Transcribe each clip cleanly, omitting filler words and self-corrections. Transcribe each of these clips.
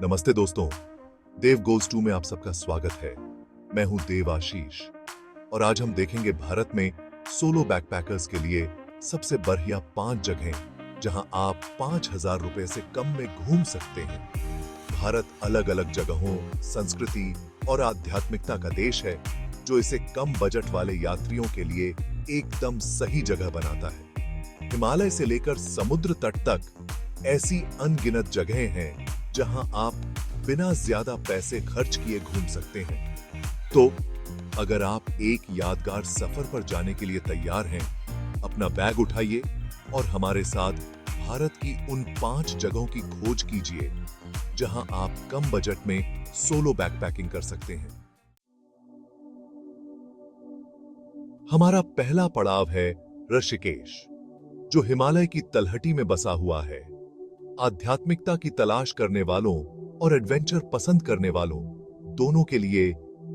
नमस्ते दोस्तों, देव goes to में आप सबका स्वागत है। मैं हूं देव आशीष और आज हम देखेंगे भारत में सोलो बैकपैकर्स के लिए सबसे बढ़िया 5 जगहें जहां आप 5,000 रुपए से कम में घूम सकते हैं। भारत अलग अलग जगहों, संस्कृति और आध्यात्मिकता का देश है जो इसे कम बजट वाले यात्रियों के लिए एकदम सही जगह बनाता है। हिमालय से लेकर समुद्र तट तक ऐसी अनगिनत जगहें हैं जहां आप बिना ज्यादा पैसे खर्च किए घूम सकते हैं। तो अगर आप एक यादगार सफर पर जाने के लिए तैयार हैं, अपना बैग उठाइए और हमारे साथ भारत की उन 5 जगहों की खोज कीजिए जहां आप कम बजट में सोलो बैकपैकिंग कर सकते हैं। हमारा पहला पड़ाव है ऋषिकेश, जो हिमालय की तलहटी में बसा हुआ है। आध्यात्मिकता की तलाश करने वालों और एडवेंचर पसंद करने वालों दोनों के लिए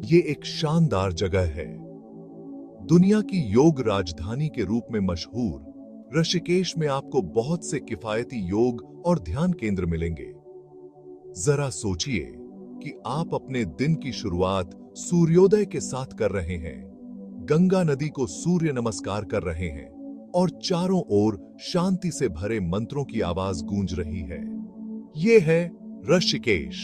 ये एक शानदार जगह है। दुनिया की योग राजधानी के रूप में मशहूर ऋषिकेश में आपको बहुत से किफायती योग और ध्यान केंद्र मिलेंगे। जरा सोचिए कि आप अपने दिन की शुरुआत सूर्योदय के साथ कर रहे हैं, गंगा नदी को सूर्य नमस्कार कर रहे हैं और चारों ओर शांति से भरे मंत्रों की आवाज गूंज रही है। ये है ऋषिकेश।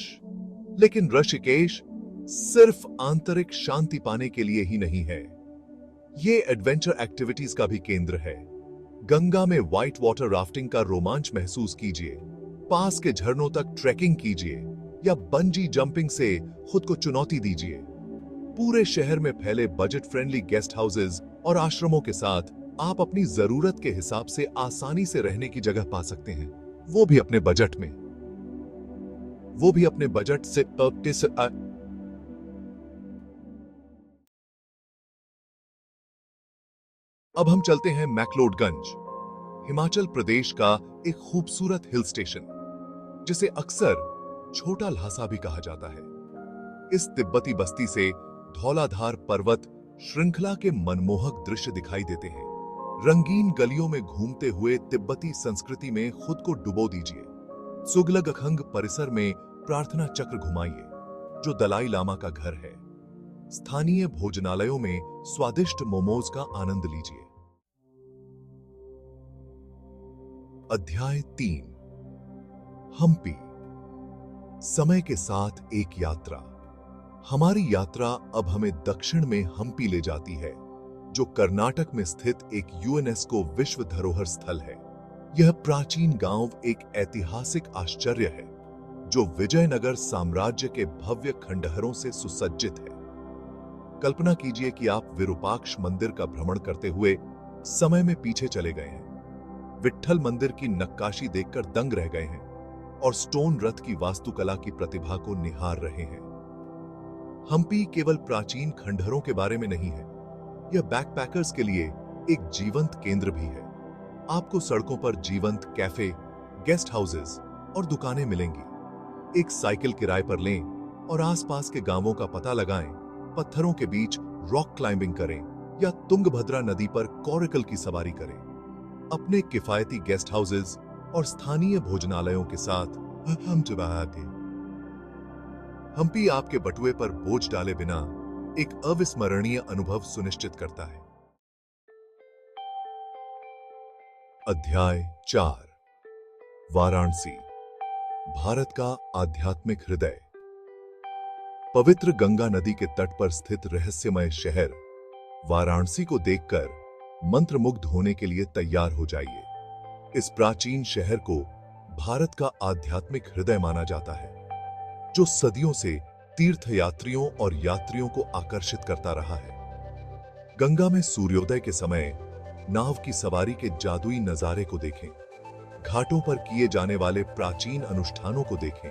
लेकिन ऋषिकेश सिर्फ आंतरिक शांति पाने के लिए ही नहीं है, ये एडवेंचर एक्टिविटीज का भी केंद्र है। गंगा में व्हाइट वाटर राफ्टिंग का रोमांच महसूस कीजिए, पास के झरनों तक ट्रैकिंग कीजिए या बंजी जंपिंग से खुद को चुनौती दीजिए। पूरे शहर में फैले बजट फ्रेंडली गेस्ट हाउसेज और आश्रमों के साथ आप अपनी जरूरत के हिसाब से आसानी से रहने की जगह पा सकते हैं, वो भी अपने बजट में, वो भी अपने बजट से। अब हम चलते हैं मैक्लोडगंज, हिमाचल प्रदेश का एक खूबसूरत हिल स्टेशन जिसे अक्सर छोटा ल्हासा भी कहा जाता है। इस तिब्बती बस्ती से धौलाधार पर्वत श्रृंखला के मनमोहक दृश्य दिखाई देते हैं। रंगीन गलियों में घूमते हुए तिब्बती संस्कृति में खुद को डुबो दीजिए। सुगलगखंग परिसर में प्रार्थना चक्र घुमाइए, जो दलाई लामा का घर है। स्थानीय भोजनालयों में स्वादिष्ट मोमोज का आनंद लीजिए। अध्याय 3, हम्पी। समय के साथ एक यात्रा। हमारी यात्रा अब हमें दक्षिण में हम्पी ले जाती है, जो कर्नाटक में स्थित एक यूनेस्को विश्व धरोहर स्थल है। यह प्राचीन गांव एक ऐतिहासिक आश्चर्य है जो विजयनगर साम्राज्य के भव्य खंडहरों से सुसज्जित है। कल्पना कीजिए कि आप विरूपाक्ष मंदिर का भ्रमण करते हुए समय में पीछे चले गए हैं, विट्ठल मंदिर की नक्काशी देखकर दंग रह गए हैं और स्टोन रथ की वास्तुकला की प्रतिभा को निहार रहे हैं। हम्पी केवल प्राचीन खंडहरों के बारे में नहीं है, यह बैकपैकर्स के लिए एक जीवंत केंद्र भी है। आपको सड़कों पर जीवंत कैफे, गेस्ट हाउसेस और दुकानें मिलेंगी। एक साइकिल किराए पर लें और आसपास के गांवों का पता लगाएं, पत्थरों के बीच रॉक क्लाइंबिंग करें या तुंगभद्रा नदी पर कॉरिकल की सवारी करें। अपने किफायती गेस्ट हाउसेस और स्थानीय भोजनालयों के साथ हम्पी आपके बटुए पर बोझ डाले बिना एक अविस्मरणीय अनुभव सुनिश्चित करता है। अध्याय 4, वाराणसी, भारत का आध्यात्मिक हृदय। पवित्र गंगा नदी के तट पर स्थित रहस्यमय शहर वाराणसी को देखकर मंत्रमुग्ध होने के लिए तैयार हो जाइए। इस प्राचीन शहर को भारत का आध्यात्मिक हृदय माना जाता है, जो सदियों से तीर्थयात्रियों और यात्रियों को आकर्षित करता रहा है। गंगा में सूर्योदय के समय नाव की सवारी के जादुई नजारे को देखें, घाटों पर किए जाने वाले प्राचीन अनुष्ठानों को देखें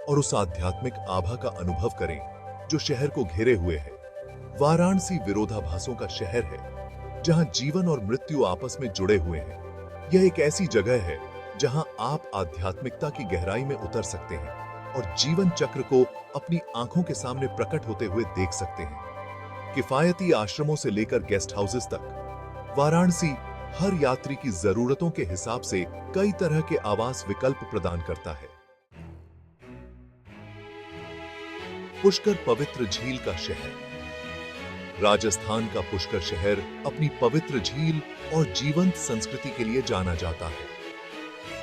और उस आध्यात्मिक आभा का अनुभव करें जो शहर को घेरे हुए है। वाराणसी विरोधाभासों का शहर है, जहां जीवन और मृत्यु आपस में जुड़े हुए हैं। यह एक ऐसी जगह है जहां आप आध्यात्मिकता की गहराई में उतर सकते हैं और जीवन चक्र को अपनी आंखों के सामने प्रकट होते हुए देख सकते हैं। किफायती आश्रमों से लेकर गेस्ट हाउसेस तक, वाराणसी हर यात्री की जरूरतों के हिसाब से कई तरह के आवास विकल्प प्रदान करता है। पुष्कर पवित्र झील का शहर। राजस्थान का पुष्कर शहर अपनी पवित्र झील और जीवंत संस्कृति के लिए जाना जाता है।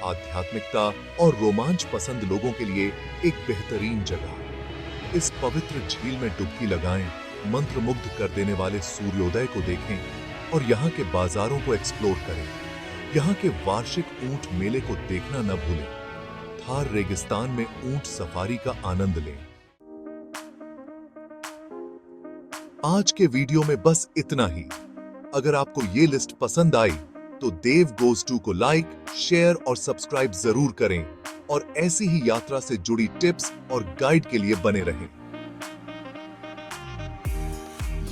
आध्यात्मिकता और रोमांच पसंद लोगों के लिए एक बेहतरीन जगह। इस पवित्र झील में डुबकी लगाएं, मंत्रमुग्ध कर देने वाले सूर्योदय को देखें और यहाँ के बाजारों को एक्सप्लोर करें। यहाँ के वार्षिक ऊंट मेले को देखना न भूलें। थार रेगिस्तान में ऊंट सफारी का आनंद लें। आज के वीडियो में बस इतना ही। अगर आपको ये लिस्ट पसंद आई तो देव गोज टू को लाइक, शेयर और सब्सक्राइब जरूर करें और ऐसी ही यात्रा से जुड़ी टिप्स और गाइड के लिए बने रहें।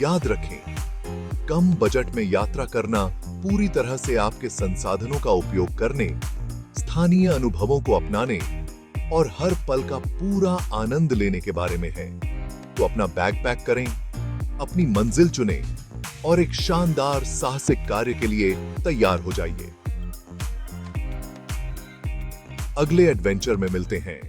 याद रखें, कम बजट में यात्रा करना पूरी तरह से आपके संसाधनों का उपयोग करने, स्थानीय अनुभवों को अपनाने और हर पल का पूरा आनंद लेने के बारे में है। तो अपना बैग पैक करें, अपनी मंजिल चुनें और एक शानदार साहसिक कार्य के लिए तैयार हो जाइए। अगले एडवेंचर में मिलते हैं।